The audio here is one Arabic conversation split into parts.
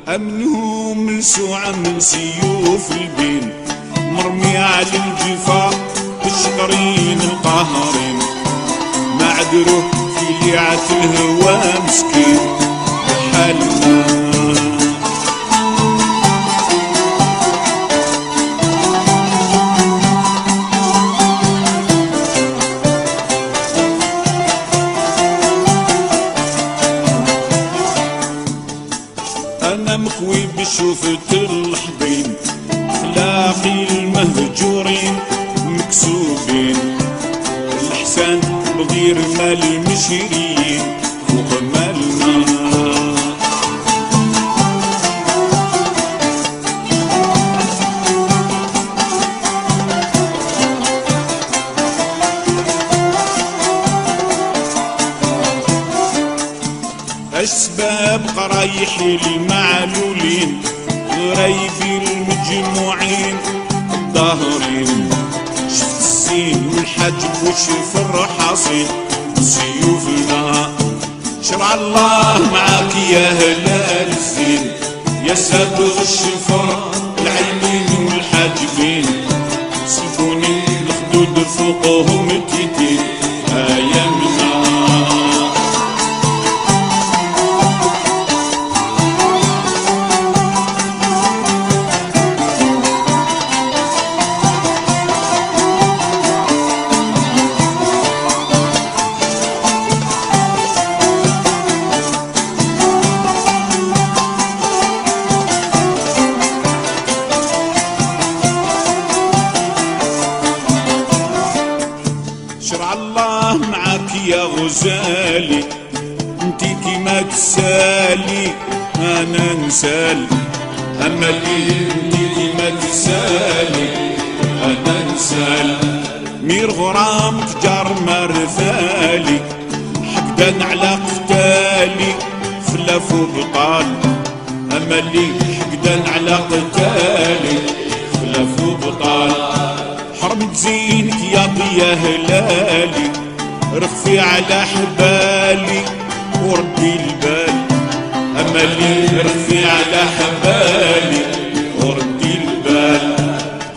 أمنهم لسوعة من سيوف البين، مرمي على الجفا الشقرين القاهرين، ما عذروه في ليعة الهوى مسكين بحالنا. أنا مكوي بشوفة الحبين، أخلاقي المهجورين مكسوبين، الإحسان بغير مال المشريين فوق مالنا. أسباب قرايحي المعلولين، غرايبي المجموعين الظاهرين، شفت السين والحجب وشف الرحاصين سيوفنا. شرع الله معاك يا هلال الزين، يا سابغ الشفر العينين والحاجبين، سلكوني الخدود فوقهم التيتين ايامنا. شرع الله معاك يا غزالي، انتي كيما تسالي انا نسال، املي انتي كيما تسالي انا نسال. مير غرام تجار مرثالي، حقدان على قتالي خلاف وبطال، املي حقدان على قتالي خلاف وبطال. حرمت زينك يا ضيا هلالي، رخفي على حبالي وردي البال، املي رخفي على حبالي وردي البال.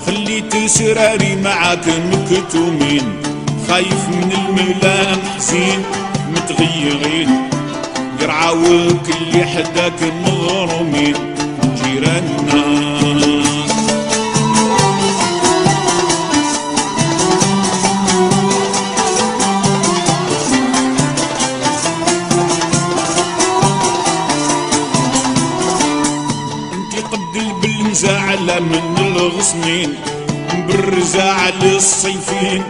خليت سراري معاك مكتومين، خايف من الملام حزين متغيرين، يرعاوك اللي حداك مغرومين جيراننا. زعلة من الغصنين، برزة على الصيفين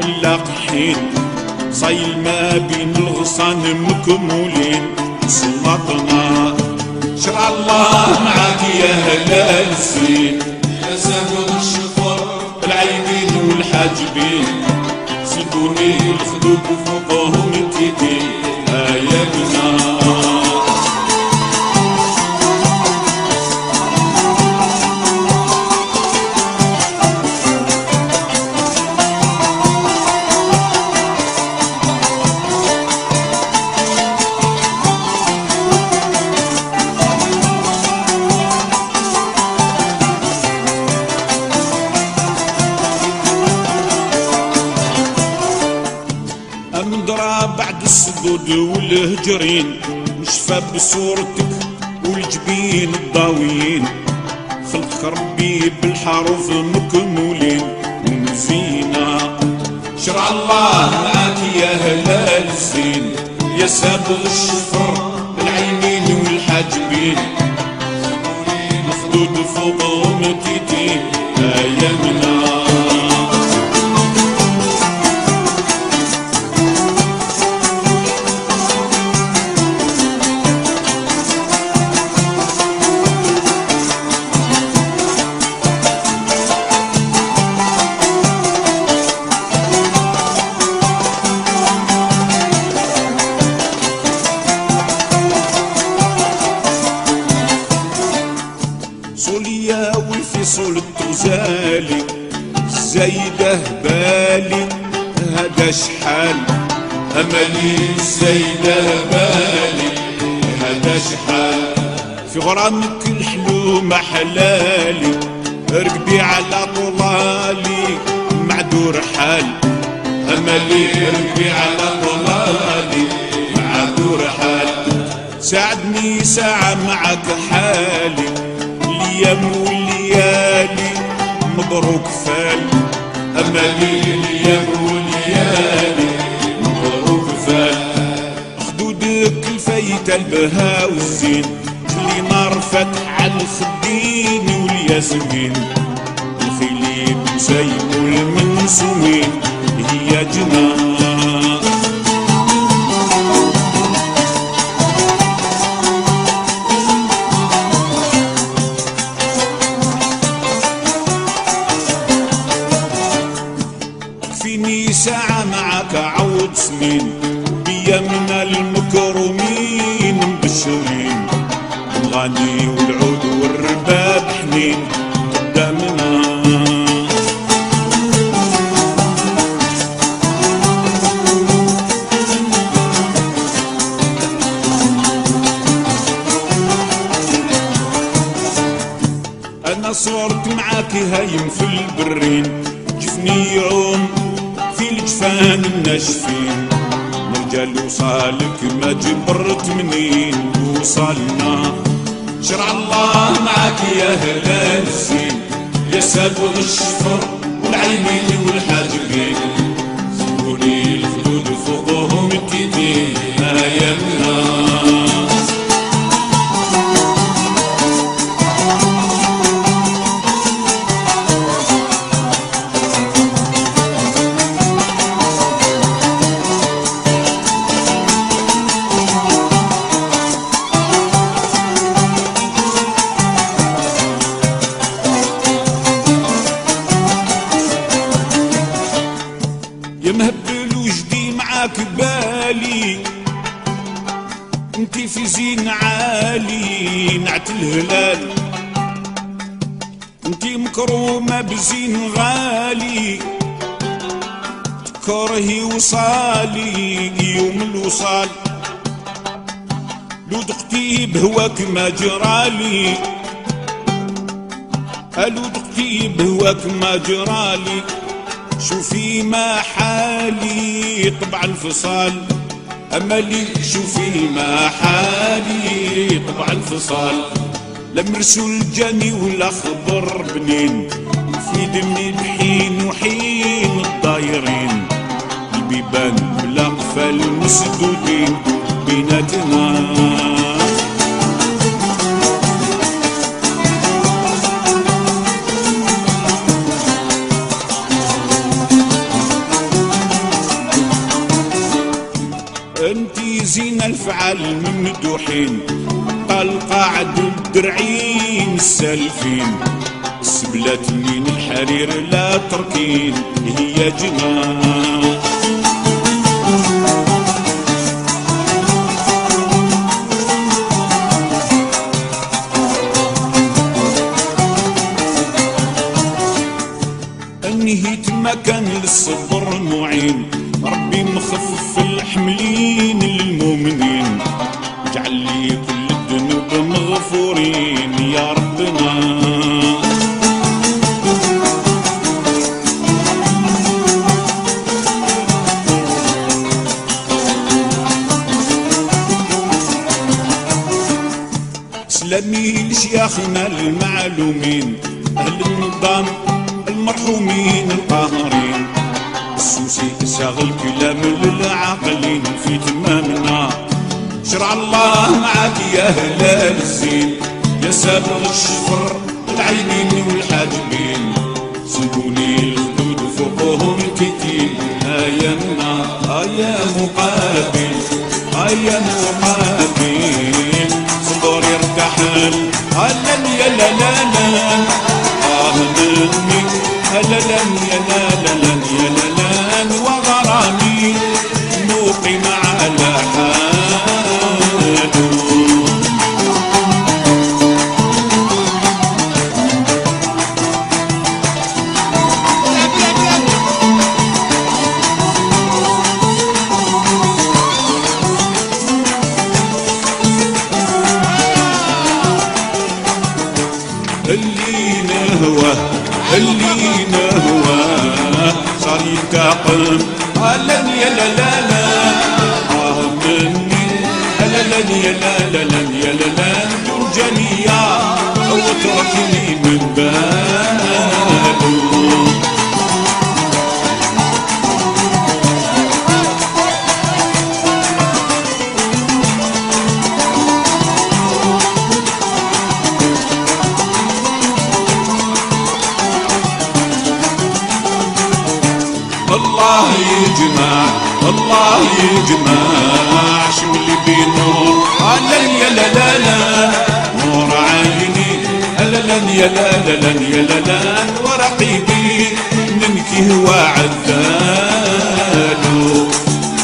اللاقحين، صيل ما بين الغصان مكمولين صلاتنا. شرع الله معاك يا هلال الزين، يا سابغ الشفر العينين والحاجبين، سلكوني الخدود فوقهم التيتين ايامنا. أمدرى بعد الصدود والهجرين، نشفى بصورتك والجبين الضاويين، خلق ربي بالحروف مكمولين ومزينة. شرع الله معاك يا هلال الزين، يا سابغ الشفر العينين والحاجبين، الخدود فوقهم تيتين ايامنا. صوليا والفصول التغزالي، زايده بالي هذا شحال، املي زايده بالي هذا شحال. في غرامك الحلو محلالي، رقدي على طلالي معذور حال املي، رقدي على طلالي معذور حال. ساعدني ساعة معك حالي، الايام والليالي مبروك فال املي، الايام والليالي مبروك فال. خدودك الفايتة البها والزين، اللي نار فتح على الخدين والياسمين، الخليل مسيب والمنسومين هي جنان. فيني ساعة معك عوض سنين، بيمنا المكرمين مبشرين، الغني والعود والرباب حنين قدامنا. انا صورت معاك هايم في البرين، جفني يعوم في الجفان الناشفين، رجال وصالك ما جبرت منين وصلنا. شرع الله معك يا هلال الزين، يا سابغ الشفر والعينين والحاجبين، سيبوني الخدود فوقهم التيتين ايامنا. يا مهبل وجدي معاك بالي، انتي في زين عالي نعت الهلال، انتي مكرومة بزين غالي، كرهي وصالي يوم الوصال، لو دقتي بهواك ما جرالي، الو دقتي بهواك ما جرالي، شوفي ما حالي طبع الفصال املي، شوفي ما حالي طبع الفصال. لمرسو الجاني والاخضر بنين، في دمي بحين وحين الطايرين، البيبان بلا قفل مسدودين بيناتنا. انتي زين الفعل ممدوحين، القاعد الدرعين السالفين، السبلات من الحرير لا تركين هي جنان. انهيت مكان للصبر معين، ربي مخفف الحملين للمؤمنين، اجعل لي كل الذنوب مغفورين يا ربنا. سلامي لشياخنا المعلومين، اهل النظام المرحومين القاهرين، السوسي شاغل كلام للعاقلين في تمامنا. شرع الله معك يا هلال الزين، يا سابغ الشفر العينين والحاجبين، سيبوني الخدود فوقهم الكتين ايامنا. يا مقابل يا مقابل صبر يرتحل هلا يا لا لا لا مني هلا يا لا لا لا يا لا لا، وغرامي موقم على حاله. اللي نهواه اللي نهواه صار ينتقم لن يا لا لا لا مني لن يا لا لا لن يا لا لا ترجني يا وتركني من باله الله يجمع الله يجمع شمل بنور لن يا لا لا لا نور عيني لن يا لا لا لن يا لا لا ورقيبي ننكي وعذالو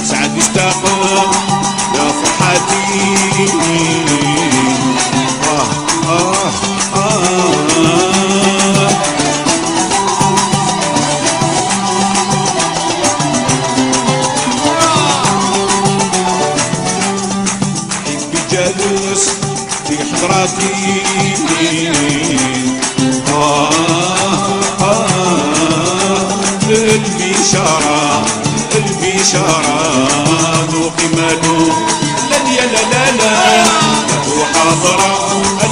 سعد استقام يا فرحتي جالس في حضرتي البشارة البشارة ذوقي مالو لن يا لا لا لا له حاضرة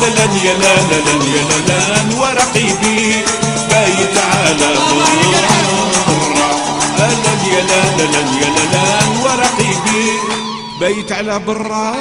لن يا لا لا لن يا لا لا ورقيبي بايت على برا لن يا لا لا لن يا لا لا ورقيبي بايت على برا